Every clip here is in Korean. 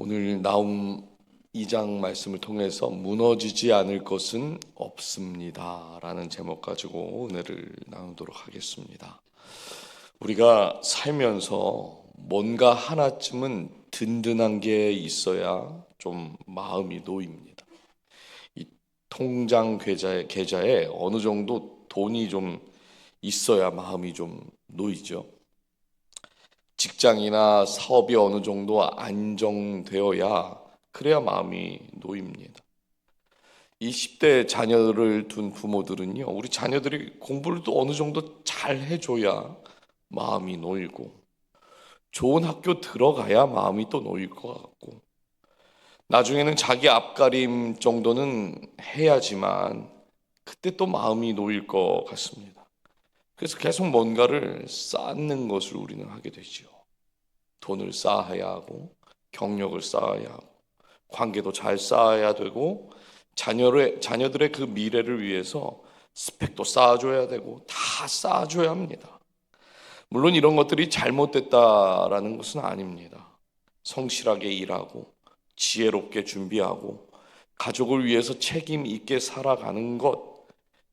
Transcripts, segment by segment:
오늘 나움 2장 말씀을 통해서 무너지지 않을 것은 없습니다 라는 제목 가지고 은혜를 나누도록 하겠습니다. 우리가 살면서 뭔가 하나쯤은 든든한 게 있어야 좀 마음이 놓입니다. 이 통장 계좌에 어느 정도 돈이 좀 있어야 마음이 좀 놓이죠. 직장이나 사업이 어느 정도 안정되어야 그래야 마음이 놓입니다. 이 10대 자녀를 둔 부모들은요, 우리 자녀들이 공부를 또 어느 정도 잘 해줘야 마음이 놓이고, 좋은 학교 들어가야 마음이 또 놓일 것 같고, 나중에는 자기 앞가림 정도는 해야지만 그때 또 마음이 놓일 것 같습니다. 그래서 계속 뭔가를 쌓는 것을 우리는 하게 되죠. 돈을 쌓아야 하고, 경력을 쌓아야 하고, 관계도 잘 쌓아야 되고, 자녀들의 그 미래를 위해서 스펙도 쌓아줘야 되고, 다 쌓아줘야 합니다. 물론 이런 것들이 잘못됐다라는 것은 아닙니다. 성실하게 일하고, 지혜롭게 준비하고, 가족을 위해서 책임 있게 살아가는 것,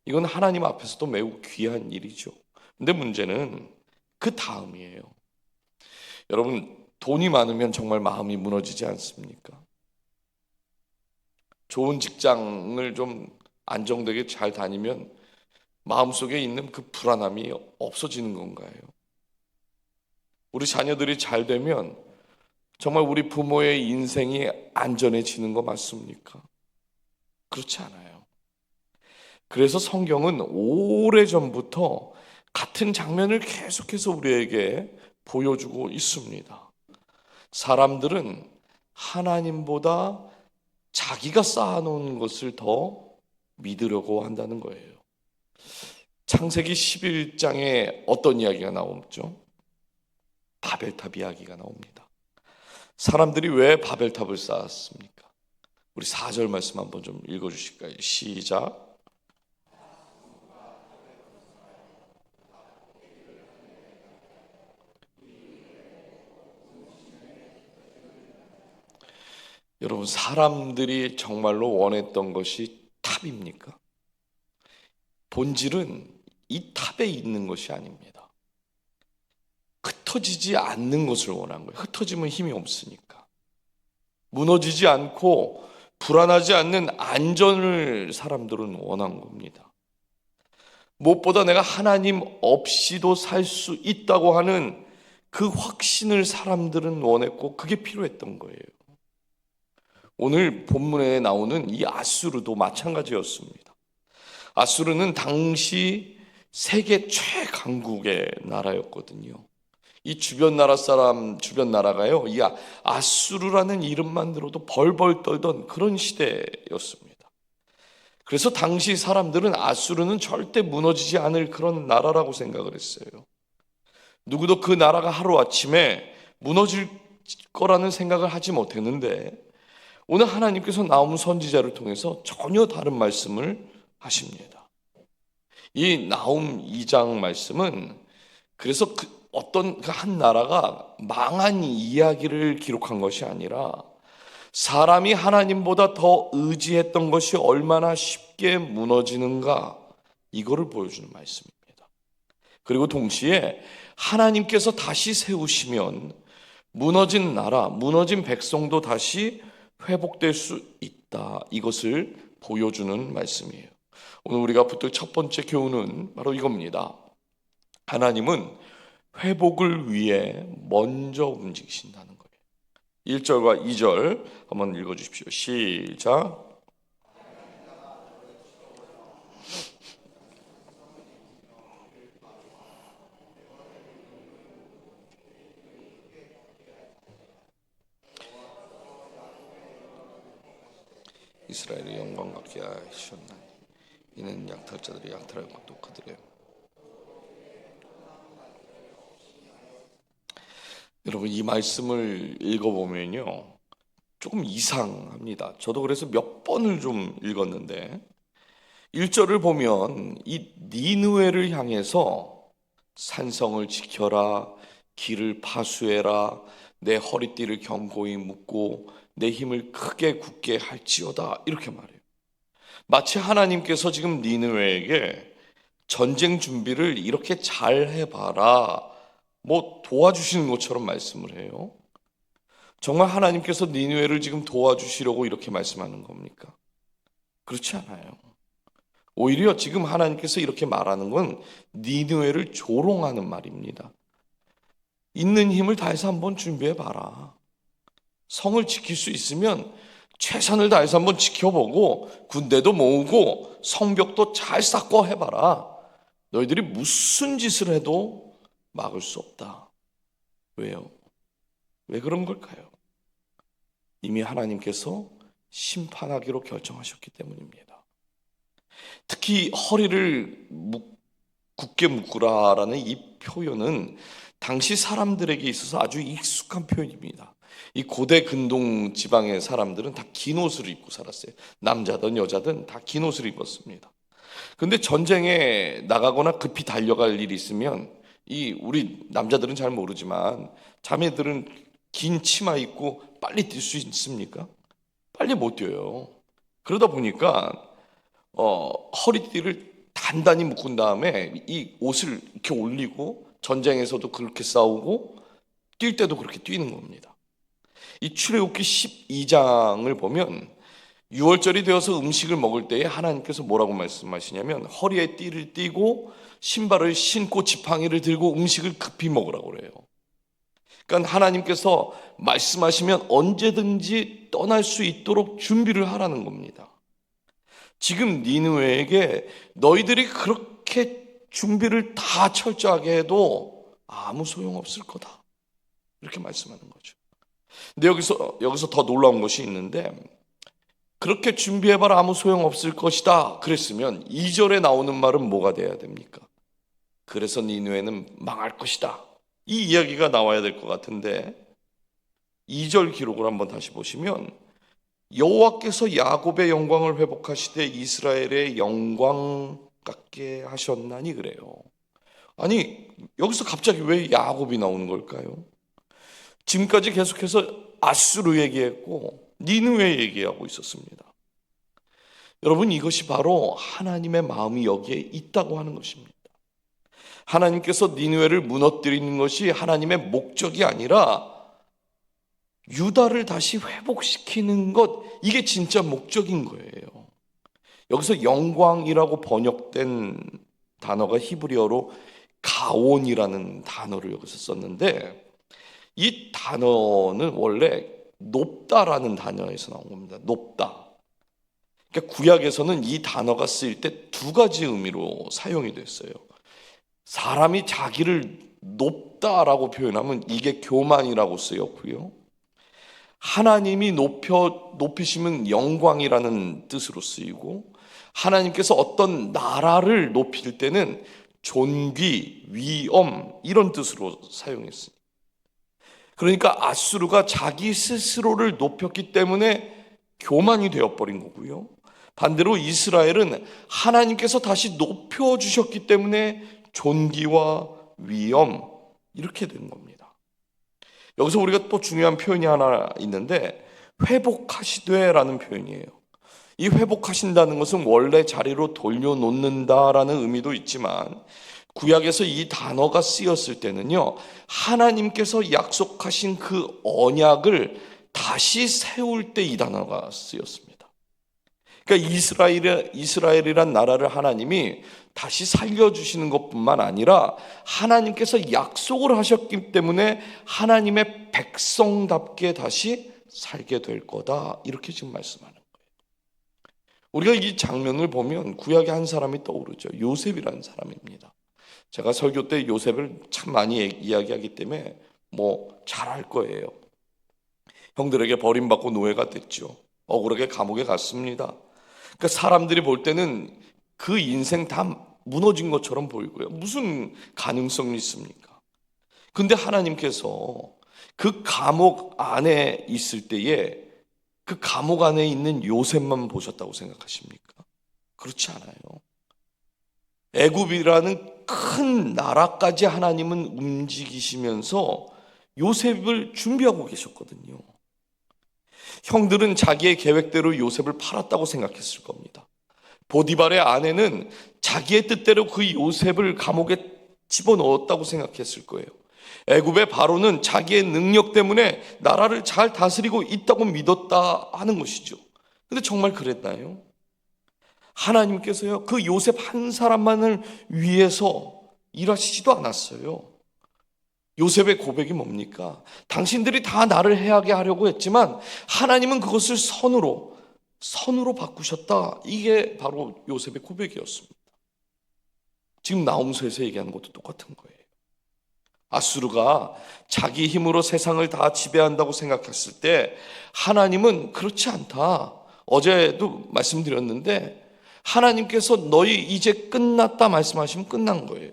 이건 하나님 앞에서도 매우 귀한 일이죠. 근데 문제는 그 다음이에요. 여러분, 돈이 많으면 정말 마음이 무너지지 않습니까? 좋은 직장을 좀 안정되게 잘 다니면 마음속에 있는 그 불안함이 없어지는 건가요? 우리 자녀들이 잘 되면 정말 우리 부모의 인생이 안전해지는 거 맞습니까? 그렇지 않아요. 그래서 성경은 오래전부터 같은 장면을 계속해서 우리에게 보여주고 있습니다. 사람들은 하나님보다 자기가 쌓아놓은 것을 더 믿으려고 한다는 거예요. 창세기 11장에 어떤 이야기가 나오죠? 바벨탑 이야기가 나옵니다. 사람들이 왜 바벨탑을 쌓았습니까? 우리 4절 말씀 한번 좀 읽어주실까요? 시작. 여러분, 사람들이 정말로 원했던 것이 탑입니까? 본질은 이 탑에 있는 것이 아닙니다. 흩어지지 않는 것을 원한 거예요. 흩어지면 힘이 없으니까. 무너지지 않고 불안하지 않는 안전을 사람들은 원한 겁니다. 무엇보다 내가 하나님 없이도 살 수 있다고 하는 그 확신을 사람들은 원했고, 그게 필요했던 거예요. 오늘 본문에 나오는 이 아수르도 마찬가지였습니다. 아수르는 당시 세계 최강국의 나라였거든요. 이 주변 나라가요, 이 아수르라는 이름만 들어도 벌벌 떨던 그런 시대였습니다. 그래서 당시 사람들은 아수르는 절대 무너지지 않을 그런 나라라고 생각을 했어요. 누구도 그 나라가 하루아침에 무너질 거라는 생각을 하지 못했는데, 오늘 하나님께서 나움 선지자를 통해서 전혀 다른 말씀을 하십니다. 이 나움 2장 말씀은 그래서 어떤 한 나라가 망한 이야기를 기록한 것이 아니라 사람이 하나님보다 더 의지했던 것이 얼마나 쉽게 무너지는가, 이거를 보여주는 말씀입니다. 그리고 동시에 하나님께서 다시 세우시면 무너진 나라, 무너진 백성도 다시 회복될 수 있다, 이것을 보여주는 말씀이에요. 오늘 우리가 붙들 첫 번째 교훈은 바로 이겁니다. 하나님은 회복을 위해 먼저 움직이신다는 거예요. 1절과 2절 한번 읽어주십시오. 시작. 이스라엘의 영광 같게 하셨나니 이는 약탈자들이 약탈할 것도 그들의. 여러분, 이 말씀을 읽어보면요, 조금 이상합니다. 저도 그래서 몇 번을 좀 읽었는데, 1절을 보면 이 니느웨를 향해서 산성을 지켜라, 길을 파수해라, 내 허리띠를 견고히 묶고 내 힘을 크게 굳게 할지어다, 이렇게 말해요. 마치 하나님께서 지금 니느웨에게 전쟁 준비를 이렇게 잘 해봐라, 뭐 도와주시는 것처럼 말씀을 해요. 정말 하나님께서 니느웨를 지금 도와주시려고 이렇게 말씀하는 겁니까? 그렇지 않아요. 오히려 지금 하나님께서 이렇게 말하는 건 니느웨를 조롱하는 말입니다. 있는 힘을 다해서 한번 준비해봐라. 성을 지킬 수 있으면 최선을 다해서 한번 지켜보고 군대도 모으고 성벽도 잘 쌓고 해봐라. 너희들이 무슨 짓을 해도 막을 수 없다. 왜요? 왜 그런 걸까요? 이미 하나님께서 심판하기로 결정하셨기 때문입니다. 특히 허리를 굳게 묶으라라는 이 표현은 당시 사람들에게 있어서 아주 익숙한 표현입니다. 이 고대 근동 지방의 사람들은 다 긴 옷을 입고 살았어요. 남자든 여자든 다 긴 옷을 입었습니다. 근데 전쟁에 나가거나 급히 달려갈 일이 있으면 우리 남자들은 잘 모르지만 자매들은 긴 치마 입고 빨리 뛸 수 있습니까? 빨리 못 뛰어요. 그러다 보니까 허리띠를 단단히 묶은 다음에 이 옷을 이렇게 올리고 전쟁에서도 그렇게 싸우고 뛸 때도 그렇게 뛰는 겁니다. 이 출애굽기 12장을 보면 6월절이 되어서 음식을 먹을 때에 하나님께서 뭐라고 말씀하시냐면 허리에 띠를 띠고 신발을 신고 지팡이를 들고 음식을 급히 먹으라고 그래요. 그러니까 하나님께서 말씀하시면 언제든지 떠날 수 있도록 준비를 하라는 겁니다. 지금 니느웨에게 너희들이 그렇게 준비를 다 철저하게 해도 아무 소용없을 거다, 이렇게 말씀하는 거죠. 근데 여기서 더 놀라운 것이 있는데, 그렇게 준비해봐라 아무 소용없을 것이다 그랬으면 2절에 나오는 말은 뭐가 돼야 됩니까? 그래서 니느웨는 망할 것이다, 이 이야기가 나와야 될 것 같은데 2절 기록을 한번 다시 보시면 여호와께서 야곱의 영광을 회복하시되 이스라엘의 영광 같게 하셨나니 그래요. 아니, 여기서 갑자기 왜 야곱이 나오는 걸까요? 지금까지 계속해서 아수르 얘기했고 니느웨 얘기하고 있었습니다. 여러분, 이것이 바로 하나님의 마음이 여기에 있다고 하는 것입니다. 하나님께서 니느웨를 무너뜨리는 것이 하나님의 목적이 아니라 유다를 다시 회복시키는 것, 이게 진짜 목적인 거예요. 여기서 영광이라고 번역된 단어가 히브리어로 가온이라는 단어를 여기서 썼는데, 이 단어는 원래 높다라는 단어에서 나온 겁니다. 높다. 그러니까 구약에서는 이 단어가 쓰일 때 두 가지 의미로 사용이 됐어요. 사람이 자기를 높다라고 표현하면 이게 교만이라고 쓰였고요. 하나님이 높이시면 영광이라는 뜻으로 쓰이고, 하나님께서 어떤 나라를 높일 때는 존귀, 위엄, 이런 뜻으로 사용했습니다. 그러니까 아수르가 자기 스스로를 높였기 때문에 교만이 되어버린 거고요. 반대로 이스라엘은 하나님께서 다시 높여주셨기 때문에 존귀와 위엄, 이렇게 된 겁니다. 여기서 우리가 또 중요한 표현이 하나 있는데 회복하시되라는 표현이에요. 이 회복하신다는 것은 원래 자리로 돌려놓는다라는 의미도 있지만, 구약에서 이 단어가 쓰였을 때는요, 하나님께서 약속하신 그 언약을 다시 세울 때 이 단어가 쓰였습니다. 그러니까 이스라엘이란 나라를 하나님이 다시 살려주시는 것뿐만 아니라 하나님께서 약속을 하셨기 때문에 하나님의 백성답게 다시 살게 될 거다, 이렇게 지금 말씀하는 거예요. 우리가 이 장면을 보면 구약의 한 사람이 떠오르죠. 요셉이라는 사람입니다. 제가 설교 때 요셉을 참 많이 이야기하기 때문에 잘 알 거예요. 형들에게 버림받고 노예가 됐죠. 억울하게 감옥에 갔습니다. 그러니까 사람들이 볼 때는 그 인생 다 무너진 것처럼 보이고요. 무슨 가능성이 있습니까? 근데 하나님께서 그 감옥 안에 있을 때에 그 감옥 안에 있는 요셉만 보셨다고 생각하십니까? 그렇지 않아요. 애굽이라는 큰 나라까지 하나님은 움직이시면서 요셉을 준비하고 계셨거든요. 형들은 자기의 계획대로 요셉을 팔았다고 생각했을 겁니다. 보디발의 아내는 자기의 뜻대로 그 요셉을 감옥에 집어넣었다고 생각했을 거예요. 애굽의 바로는 자기의 능력 때문에 나라를 잘 다스리고 있다고 믿었다 하는 것이죠. 근데 정말 그랬나요? 하나님께서요, 그 요셉 한 사람만을 위해서 일하시지도 않았어요. 요셉의 고백이 뭡니까? 당신들이 다 나를 해하게 하려고 했지만 하나님은 그것을 선으로 바꾸셨다. 이게 바로 요셉의 고백이었습니다. 지금 나홈서에서 얘기하는 것도 똑같은 거예요. 아수르가 자기 힘으로 세상을 다 지배한다고 생각했을 때 하나님은 그렇지 않다. 어제도 말씀드렸는데 하나님께서 너희 이제 끝났다 말씀하시면 끝난 거예요.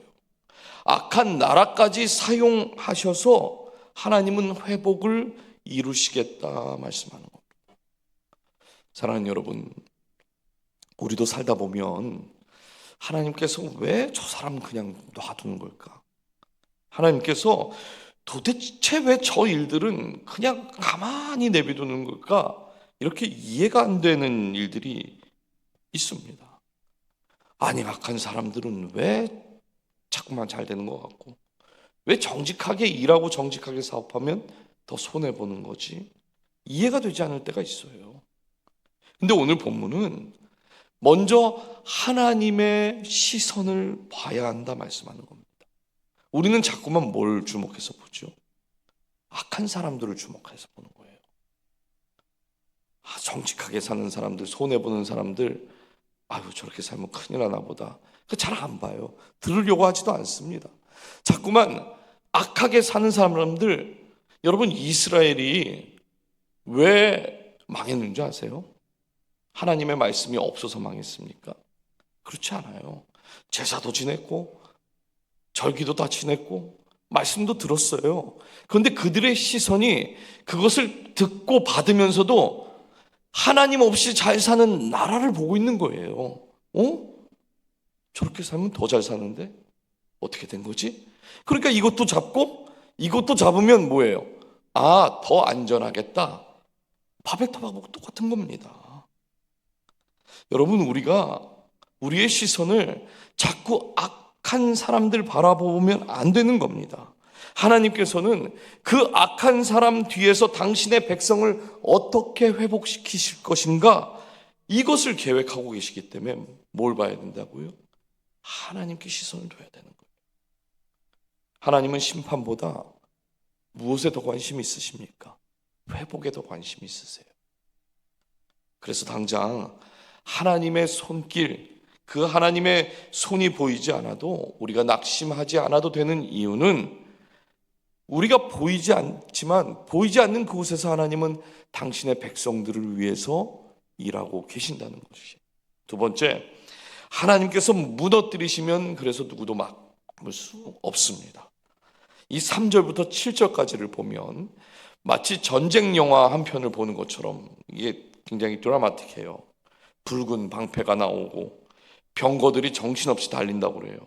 악한 나라까지 사용하셔서 하나님은 회복을 이루시겠다 말씀하는 겁니다. 사랑하는 여러분, 우리도 살다 보면 하나님께서 왜 저 사람 그냥 놔두는 걸까? 하나님께서 도대체 왜 저 일들은 그냥 가만히 내비두는 걸까? 이렇게 이해가 안 되는 일들이 있습니다. 아니, 악한 사람들은 왜 자꾸만 잘 되는 것 같고, 왜 정직하게 일하고 정직하게 사업하면 더 손해보는 거지? 이해가 되지 않을 때가 있어요. 근데 오늘 본문은 먼저 하나님의 시선을 봐야 한다 말씀하는 겁니다. 우리는 자꾸만 뭘 주목해서 보죠? 악한 사람들을 주목해서 보는 거예요. 정직하게 사는 사람들, 손해보는 사람들, 아유 저렇게 살면 큰일 나나 보다. 잘 안 봐요. 들으려고 하지도 않습니다. 자꾸만 악하게 사는 사람들, 여러분 이스라엘이 왜 망했는 줄 아세요? 하나님의 말씀이 없어서 망했습니까? 그렇지 않아요. 제사도 지냈고 절기도 다 지냈고 말씀도 들었어요. 그런데 그들의 시선이 그것을 듣고 받으면서도 하나님 없이 잘 사는 나라를 보고 있는 거예요. 저렇게 살면 더 잘 사는데 어떻게 된 거지? 그러니까 이것도 잡고 이것도 잡으면 뭐예요? 더 안전하겠다. 바벨탑하고 똑같은 겁니다. 여러분, 우리가 우리의 시선을 자꾸 악한 사람들 바라보면 안 되는 겁니다. 하나님께서는 그 악한 사람 뒤에서 당신의 백성을 어떻게 회복시키실 것인가, 이것을 계획하고 계시기 때문에 뭘 봐야 된다고요? 하나님께 시선을 둬야 되는 거예요. 하나님은 심판보다 무엇에 더 관심이 있으십니까? 회복에 더 관심이 있으세요. 그래서 당장 하나님의 손길, 그 하나님의 손이 보이지 않아도, 우리가 낙심하지 않아도 되는 이유는 우리가 보이지 않지만 보이지 않는 그곳에서 하나님은 당신의 백성들을 위해서 일하고 계신다는 것이죠. 두 번째, 하나님께서 무너뜨리시면 그래서 누구도 막을 수 없습니다. 이 3절부터 7절까지를 보면 마치 전쟁 영화 한 편을 보는 것처럼 이게 굉장히 드라마틱해요. 붉은 방패가 나오고 병거들이 정신없이 달린다고 그래요.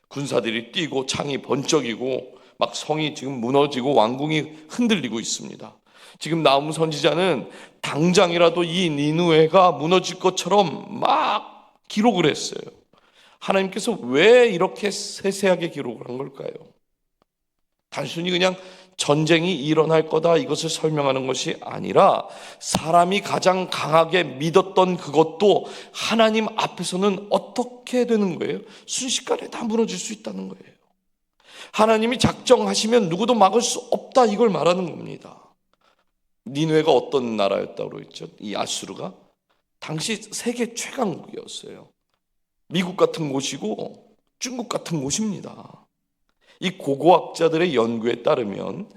군사들이 뛰고 창이 번쩍이고 막 성이 지금 무너지고 왕궁이 흔들리고 있습니다. 지금 나훔 선지자는 당장이라도 이 니느웨가 무너질 것처럼 막 기록을 했어요. 하나님께서 왜 이렇게 세세하게 기록을 한 걸까요? 단순히 그냥 전쟁이 일어날 거다 이것을 설명하는 것이 아니라 사람이 가장 강하게 믿었던 그것도 하나님 앞에서는 어떻게 되는 거예요? 순식간에 다 무너질 수 있다는 거예요. 하나님이 작정하시면 누구도 막을 수 없다, 이걸 말하는 겁니다. 니느웨가 어떤 나라였다고 그랬죠? 이 아수르가 당시 세계 최강국이었어요. 미국 같은 곳이고 중국 같은 곳입니다. 이 고고학자들의 연구에 따르면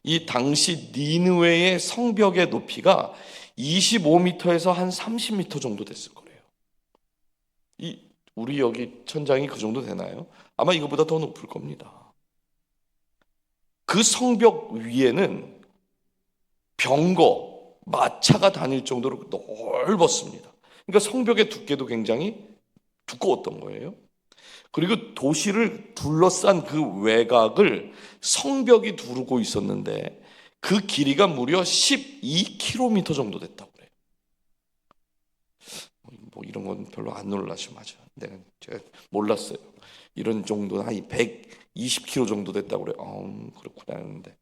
이 당시 니느웨의 성벽의 높이가 25m에서 한 30m 정도 됐을 거래요. 우리 여기 천장이 그 정도 되나요? 아마 이거보다 더 높을 겁니다. 그 성벽 위에는 병거, 마차가 다닐 정도로 넓었습니다. 그러니까 성벽의 두께도 굉장히 두꺼웠던 거예요. 그리고 도시를 둘러싼 그 외곽을 성벽이 두르고 있었는데 그 길이가 무려 12km 정도 됐다고 그래요. 뭐 이런 건 별로 안 놀라시면 하죠. 제가 몰랐어요. 이런 정도는 한 120km 정도 됐다고 그래요. 그렇구나 했는데.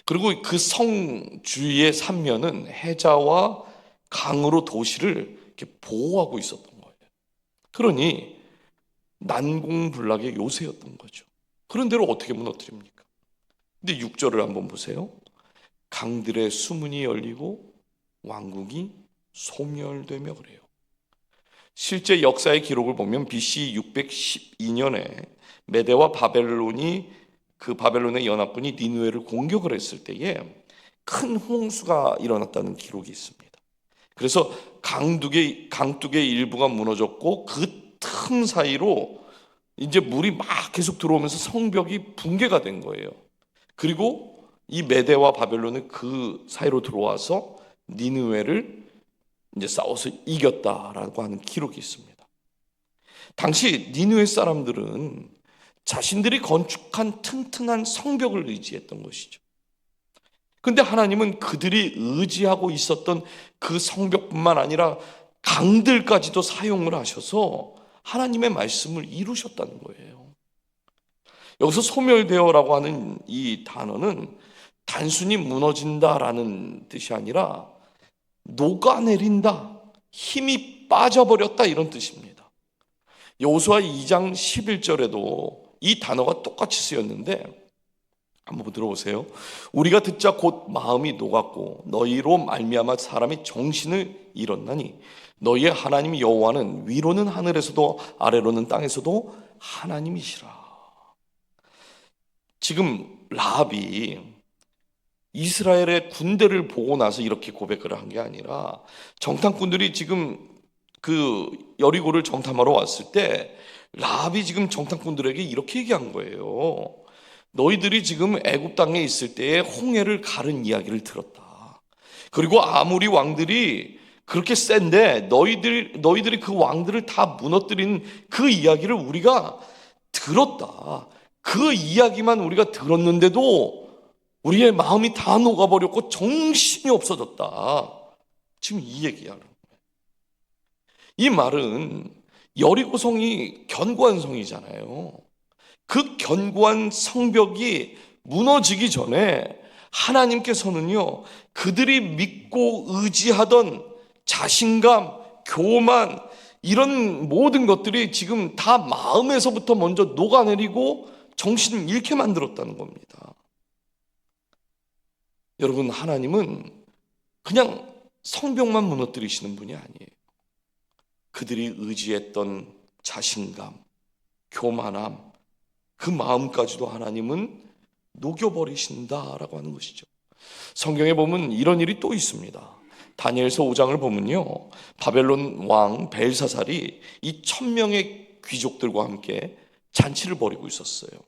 그리고 그 성 주위의 삼면은 해자와 강으로 도시를 이렇게 보호하고 있었던 거예요. 그러니 난공불락의 요새였던 거죠. 그런 대로 어떻게 무너뜨립니까? 근데 6절을 한번 보세요. 강들의 수문이 열리고 왕국이 소멸되며 그래요. 실제 역사의 기록을 보면 BC 612년에 메대와 바벨론이 그 바벨론의 연합군이 니느웨를 공격을 했을 때에 큰 홍수가 일어났다는 기록이 있습니다. 그래서 강둑의 일부가 무너졌고 그 틈 사이로 이제 물이 막 계속 들어오면서 성벽이 붕괴가 된 거예요. 그리고 이 메대와 바벨론은 그 사이로 들어와서 니느웨를 이제 싸워서 이겼다라고 하는 기록이 있습니다. 당시 니느웨 사람들은 자신들이 건축한 튼튼한 성벽을 의지했던 것이죠. 근데 하나님은 그들이 의지하고 있었던 그 성벽뿐만 아니라 강들까지도 사용을 하셔서 하나님의 말씀을 이루셨다는 거예요. 여기서 소멸되어라고 하는 이 단어는 단순히 무너진다라는 뜻이 아니라 녹아내린다, 힘이 빠져버렸다 이런 뜻입니다. 여호수아 2장 11절에도 이 단어가 똑같이 쓰였는데 한번 들어보세요. 우리가 듣자 곧 마음이 녹았고 너희로 말미암아 사람이 정신을 잃었나니 너희의 하나님 여호와는 위로는 하늘에서도 아래로는 땅에서도 하나님이시라. 지금 라합이 이스라엘의 군대를 보고 나서 이렇게 고백을 한 게 아니라 정탐꾼들이 지금 그 여리고를 정탐하러 왔을 때 라합이 지금 정탐꾼들에게 이렇게 얘기한 거예요. 너희들이 지금 애굽 땅에 있을 때에 홍해를 가른 이야기를 들었다. 그리고 아모리 왕들이 그렇게 센데 너희들이 그 왕들을 다 무너뜨린 그 이야기를 우리가 들었다. 그 이야기만 우리가 들었는데도 우리의 마음이 다 녹아버렸고 정신이 없어졌다. 지금 이 얘기하는 거예요. 이 말은 여리고성이 견고한 성이잖아요. 그 견고한 성벽이 무너지기 전에 하나님께서는요, 그들이 믿고 의지하던 자신감, 교만, 이런 모든 것들이 지금 다 마음에서부터 먼저 녹아내리고 정신을 잃게 만들었다는 겁니다. 여러분, 하나님은 그냥 성벽만 무너뜨리시는 분이 아니에요. 그들이 의지했던 자신감, 교만함, 그 마음까지도 하나님은 녹여버리신다라고 하는 것이죠. 성경에 보면 이런 일이 또 있습니다. 다니엘서 5장을 보면요, 바벨론 왕 벨사살이 이 1000명의 귀족들과 함께 잔치를 벌이고 있었어요.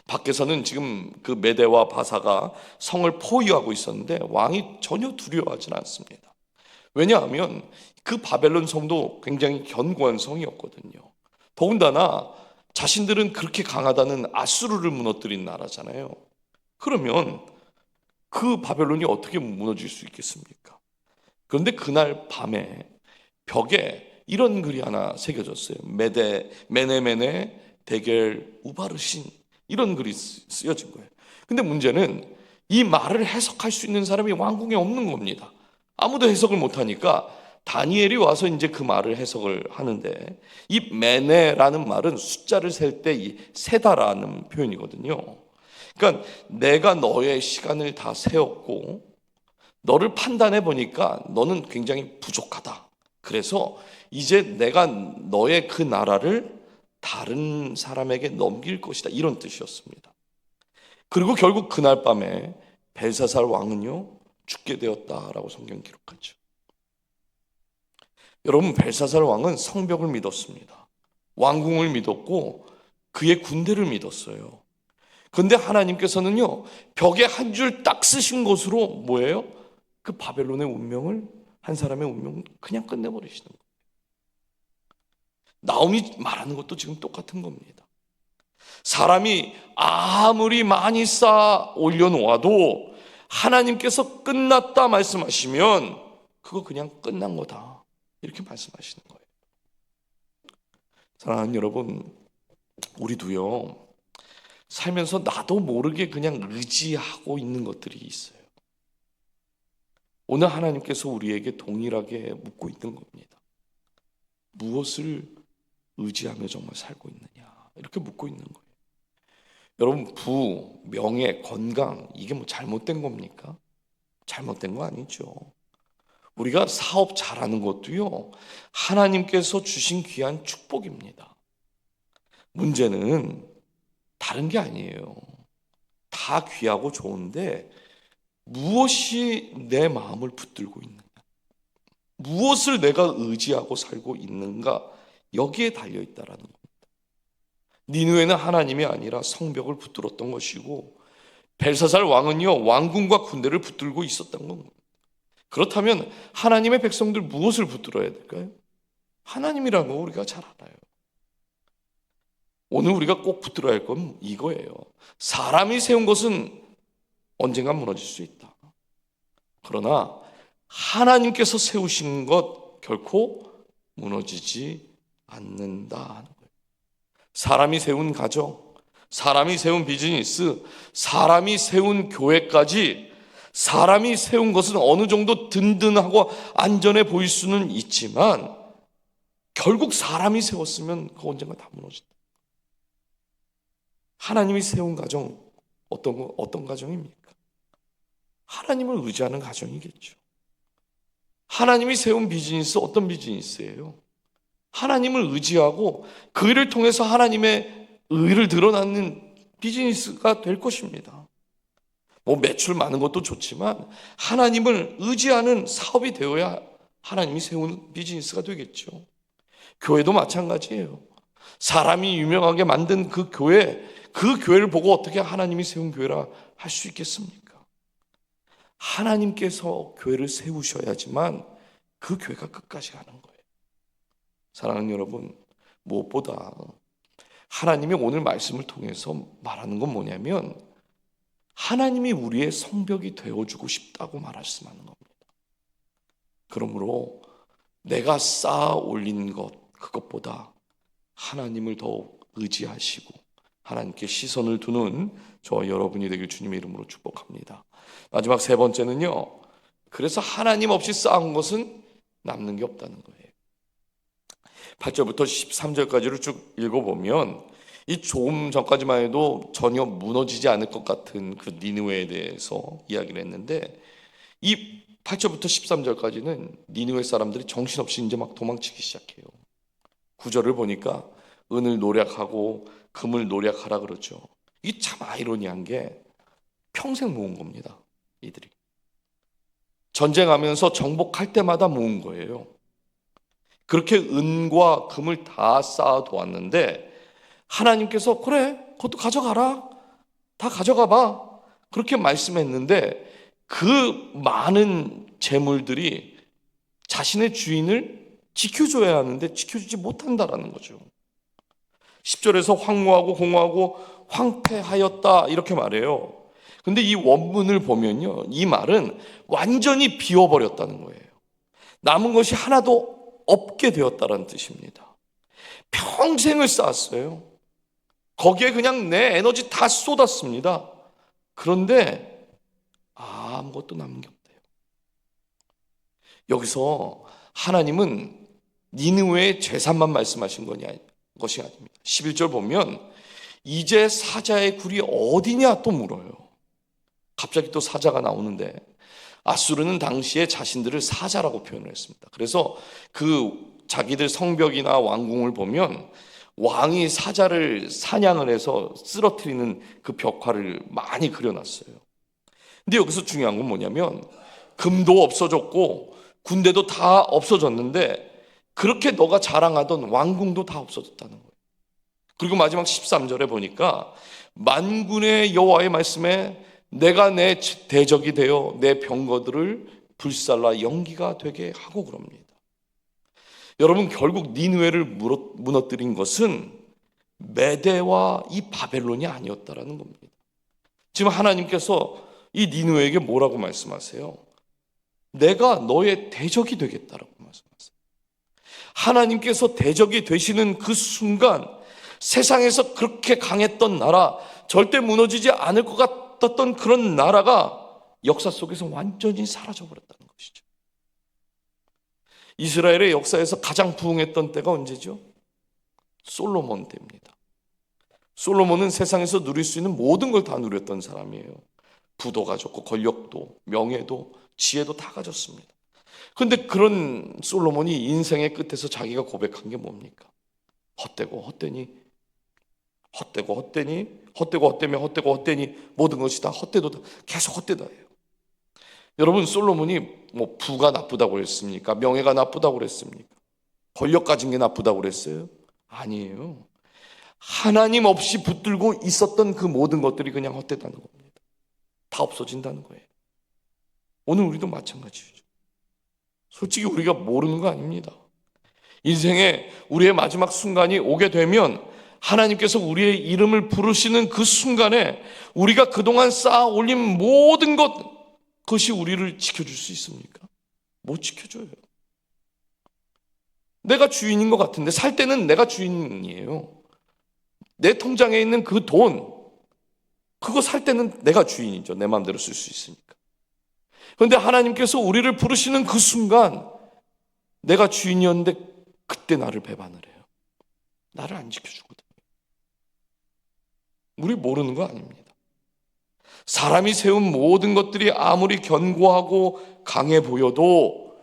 밖에서는 지금 그 메대와 바사가 성을 포위하고 있었는데 왕이 전혀 두려워하지는 않습니다. 왜냐하면 그 바벨론 성도 굉장히 견고한 성이었거든요. 더군다나 자신들은 그렇게 강하다는 아수르를 무너뜨린 나라잖아요. 그러면 그 바벨론이 어떻게 무너질 수 있겠습니까? 그런데 그날 밤에 벽에 이런 글이 하나 새겨졌어요. 메네 데겔 우바르신, 이런 글이 쓰여진 거예요. 근데 문제는 이 말을 해석할 수 있는 사람이 왕궁에 없는 겁니다. 아무도 해석을 못하니까 다니엘이 와서 이제 그 말을 해석을 하는데, 이 메네라는 말은 숫자를 셀 때 이 세다라는 표현이거든요. 그러니까 내가 너의 시간을 다 세웠고 너를 판단해 보니까 너는 굉장히 부족하다. 그래서 이제 내가 너의 그 나라를 다른 사람에게 넘길 것이다, 이런 뜻이었습니다. 그리고 결국 그날 밤에 벨사살 왕은요 죽게 되었다라고 성경 기록하죠. 여러분, 벨사살 왕은 성벽을 믿었습니다. 왕궁을 믿었고 그의 군대를 믿었어요. 그런데 하나님께서는요 벽에 한 줄 딱 쓰신 것으로 뭐예요? 그 바벨론의 운명을, 한 사람의 운명을 그냥 끝내버리시는 거예요. 나홈이 말하는 것도 지금 똑같은 겁니다. 사람이 아무리 많이 쌓아 올려놓아도 하나님께서 끝났다 말씀하시면 그거 그냥 끝난 거다, 이렇게 말씀하시는 거예요. 사랑하는 여러분, 우리도요 살면서 나도 모르게 그냥 의지하고 있는 것들이 있어요. 오늘 하나님께서 우리에게 동일하게 묻고 있는 겁니다. 무엇을 의지하며 정말 살고 있느냐, 이렇게 묻고 있는 거예요. 여러분, 부, 명예, 건강, 이게 뭐 잘못된 겁니까? 잘못된 거 아니죠. 우리가 사업 잘하는 것도요 하나님께서 주신 귀한 축복입니다. 문제는 다른 게 아니에요. 다 귀하고 좋은데 무엇이 내 마음을 붙들고 있느냐, 무엇을 내가 의지하고 살고 있는가, 여기에 달려있다라는 겁니다. 니느웨는 하나님이 아니라 성벽을 붙들었던 것이고 벨사살 왕은요 왕궁과 군대를 붙들고 있었던 겁니다. 그렇다면 하나님의 백성들 무엇을 붙들어야 될까요? 하나님이라는 거 우리가 잘 알아요. 오늘 우리가 꼭 붙들어야 할 건 이거예요. 사람이 세운 것은 언젠가 무너질 수 있다. 그러나 하나님께서 세우신 것 결코 무너지지 않는다 하는 거예요. 사람이 세운 가정, 사람이 세운 비즈니스, 사람이 세운 교회까지 사람이 세운 것은 어느 정도 든든하고 안전해 보일 수는 있지만 결국 사람이 세웠으면 그 언젠가 다 무너진다. 하나님이 세운 가정, 어떤 가정입니까? 하나님을 의지하는 가정이겠죠. 하나님이 세운 비즈니스, 어떤 비즈니스예요? 하나님을 의지하고 그 일을 통해서 하나님의 의를 드러나는 비즈니스가 될 것입니다. 뭐 매출 많은 것도 좋지만 하나님을 의지하는 사업이 되어야 하나님이 세운 비즈니스가 되겠죠. 교회도 마찬가지예요. 사람이 유명하게 만든 그 교회를 보고 어떻게 하나님이 세운 교회라 할 수 있겠습니까? 하나님께서 교회를 세우셔야지만 그 교회가 끝까지 가는 거예요. 사랑하는 여러분, 무엇보다 하나님이 오늘 말씀을 통해서 말하는 건 뭐냐면 하나님이 우리의 성벽이 되어주고 싶다고 말씀하는 겁니다. 그러므로 내가 쌓아 올린 것, 그것보다 하나님을 더욱 의지하시고 하나님께 시선을 두는 저와 여러분이 되길 주님의 이름으로 축복합니다. 마지막 세 번째는요, 그래서 하나님 없이 쌓은 것은 남는 게 없다는 거예요. 8절부터 13절까지를 쭉 읽어보면 이 조금 전까지만 해도 전혀 무너지지 않을 것 같은 그 니느웨에 대해서 이야기를 했는데 이 8절부터 13절까지는 니느웨 사람들이 정신없이 이제 막 도망치기 시작해요. 9절을 보니까 은을 노력하고 금을 노력하라 그러죠. 이게 참 아이러니한 게 평생 모은 겁니다. 이들이 전쟁하면서 정복할 때마다 모은 거예요. 그렇게 은과 금을 다 쌓아두었는데 하나님께서 그래, 그것도 가져가라, 다 가져가봐, 그렇게 말씀했는데 그 많은 재물들이 자신의 주인을 지켜줘야 하는데 지켜주지 못한다라는 거죠. 10절에서 황무하고 공허하고 황폐하였다 이렇게 말해요. 근데 이 원문을 보면요, 이 말은 완전히 비워버렸다는 거예요. 남은 것이 하나도 없게 되었다는 뜻입니다. 평생을 쌓았어요. 거기에 그냥 내 에너지 다 쏟았습니다. 그런데 아무것도 남은 게 없대요. 여기서 하나님은 니느웨의 재산만 말씀하신 것이 아닙니다. 11절 보면 이제 사자의 굴이 어디냐 또 물어요. 갑자기 또 사자가 나오는데 아수르는 당시에 자신들을 사자라고 표현을 했습니다. 그래서 그 자기들 성벽이나 왕궁을 보면 왕이 사자를 사냥을 해서 쓰러뜨리는 그 벽화를 많이 그려놨어요. 근데 여기서 중요한 건 뭐냐면 금도 없어졌고 군대도 다 없어졌는데 그렇게 너가 자랑하던 왕궁도 다 없어졌다는 거예요. 그리고 마지막 13절에 보니까 만군의 여호와의 말씀에 내가 내 대적이 되어 내 병거들을 불살라 연기가 되게 하고 그럽니다. 여러분, 결국 니느웨를 무너뜨린 것은 메대와 이 바벨론이 아니었다라는 겁니다. 지금 하나님께서 이 니느웨에게 뭐라고 말씀하세요? 내가 너의 대적이 되겠다라고 말씀하세요. 하나님께서 대적이 되시는 그 순간 세상에서 그렇게 강했던 나라, 절대 무너지지 않을 것 같았던 그런 나라가 역사 속에서 완전히 사라져버렸다는 것이죠. 이스라엘의 역사에서 가장 부흥했던 때가 언제죠? 솔로몬 때입니다. 솔로몬은 세상에서 누릴 수 있는 모든 걸 다 누렸던 사람이에요. 부도 가졌고 권력도 명예도 지혜도 다 가졌습니다. 그런데 그런 솔로몬이 인생의 끝에서 자기가 고백한 게 뭡니까? 헛되고 헛되니, 헛되고 헛되니, 헛되고 헛되며 헛되고 헛되니, 모든 것이 다 헛되도다. 계속 헛되다예요. 여러분, 솔로몬이 뭐 부가 나쁘다고 그랬습니까? 명예가 나쁘다고 그랬습니까? 권력 가진 게 나쁘다고 그랬어요? 아니에요. 하나님 없이 붙들고 있었던 그 모든 것들이 그냥 헛되다는 겁니다. 다 없어진다는 거예요. 오늘 우리도 마찬가지죠. 솔직히 우리가 모르는 거 아닙니다. 인생에 우리의 마지막 순간이 오게 되면 하나님께서 우리의 이름을 부르시는 그 순간에 우리가 그동안 쌓아 올린 모든 그것이 우리를 지켜줄 수 있습니까? 못 지켜줘요. 내가 주인인 것 같은데, 살 때는 내가 주인이에요. 내 통장에 있는 그 돈, 그거 살 때는 내가 주인이죠. 내 마음대로 쓸 수 있으니까. 그런데 하나님께서 우리를 부르시는 그 순간 내가 주인이었는데 그때 나를 배반을 해요. 나를 안 지켜주거든요. 우리 모르는 거 아닙니다. 사람이 세운 모든 것들이 아무리 견고하고 강해 보여도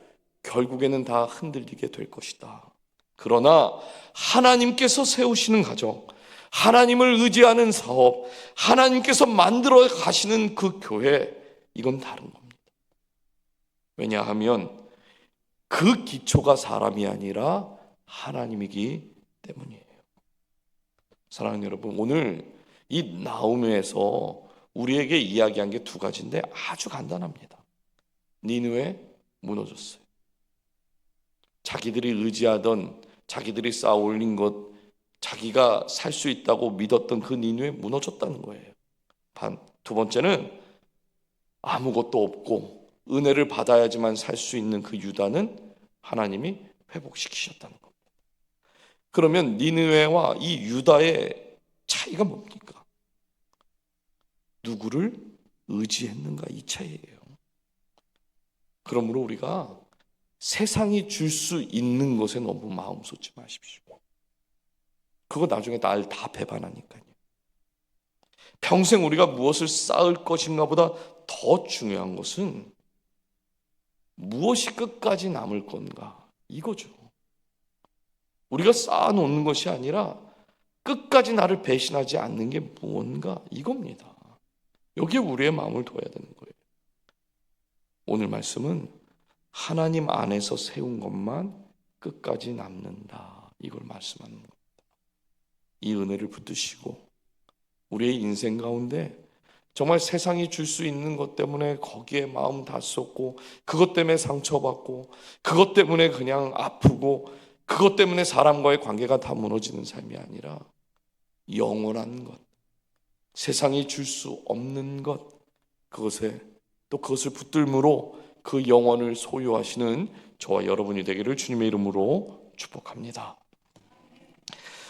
결국에는 다 흔들리게 될 것이다. 그러나 하나님께서 세우시는 가정, 하나님을 의지하는 사업, 하나님께서 만들어 가시는 그 교회, 이건 다른 겁니다. 왜냐하면 그 기초가 사람이 아니라 하나님이기 때문이에요. 사랑하는 여러분, 오늘 이 나홈에서 우리에게 이야기한 게 두 가지인데 아주 간단합니다. 니느웨 무너졌어요. 자기들이 의지하던, 자기들이 쌓아 올린 것, 자기가 살 수 있다고 믿었던 그 니느웨 무너졌다는 거예요. 두 번째는 아무것도 없고 은혜를 받아야지만 살 수 있는 그 유다는 하나님이 회복시키셨다는 겁니다. 그러면 니느웨와 이 유다의 차이가 뭡니까? 누구를 의지했는가, 이 차이예요. 그러므로 우리가 세상이 줄 수 있는 것에 너무 마음 쏟지 마십시오. 그거 나중에 날 다 배반하니까요. 평생 우리가 무엇을 쌓을 것인가 보다 더 중요한 것은 무엇이 끝까지 남을 건가, 이거죠. 우리가 쌓아놓는 것이 아니라 끝까지 나를 배신하지 않는 게 무언가, 이겁니다. 여기에 우리의 마음을 둬야 되는 거예요. 오늘 말씀은 하나님 안에서 세운 것만 끝까지 남는다, 이걸 말씀하는 겁니다. 이 은혜를 붙드시고 우리의 인생 가운데 정말 세상이 줄 수 있는 것 때문에 거기에 마음 다 쏟고, 그것 때문에 상처받고, 그것 때문에 그냥 아프고, 그것 때문에 사람과의 관계가 다 무너지는 삶이 아니라 영원한 것, 세상이 줄 수 없는 것, 그것에 또 그것을 붙들므로 그 영혼을 소유하시는 저와 여러분이 되기를 주님의 이름으로 축복합니다.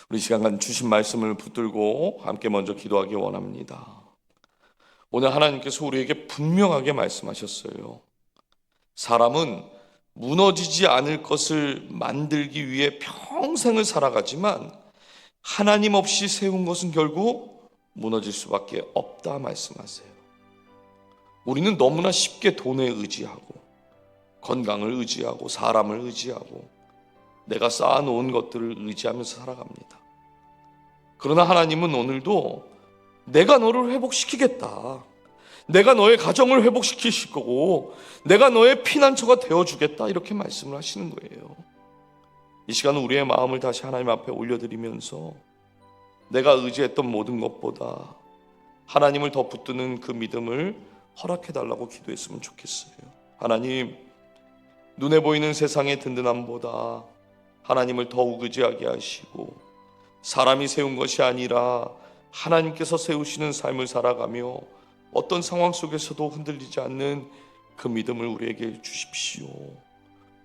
우리 시간 주신 말씀을 붙들고 함께 먼저 기도하기 원합니다. 오늘 하나님께서 우리에게 분명하게 말씀하셨어요. 사람은 무너지지 않을 것을 만들기 위해 평생을 살아가지만 하나님 없이 세운 것은 결국 무너질 수밖에 없다 말씀하세요. 우리는 너무나 쉽게 돈에 의지하고, 건강을 의지하고, 사람을 의지하고, 내가 쌓아놓은 것들을 의지하면서 살아갑니다. 그러나 하나님은 오늘도 내가 너를 회복시키겠다, 내가 너의 가정을 회복시키실 거고, 내가 너의 피난처가 되어주겠다, 이렇게 말씀을 하시는 거예요. 이 시간은 우리의 마음을 다시 하나님 앞에 올려드리면서 내가 의지했던 모든 것보다 하나님을 더 붙드는 그 믿음을 허락해달라고 기도했으면 좋겠어요. 하나님, 눈에 보이는 세상의 든든함보다 하나님을 더욱 의지하게 하시고 사람이 세운 것이 아니라 하나님께서 세우시는 삶을 살아가며 어떤 상황 속에서도 흔들리지 않는 그 믿음을 우리에게 주십시오.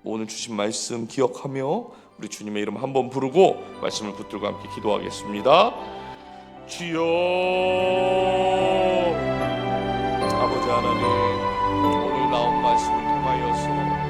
오늘 주신 말씀 기억하며 우리 주님의 이름 한번 부르고 말씀을 붙들고 함께 기도하겠습니다. 주여, 아버지 하나님, 오늘 나온 말씀을 통하여서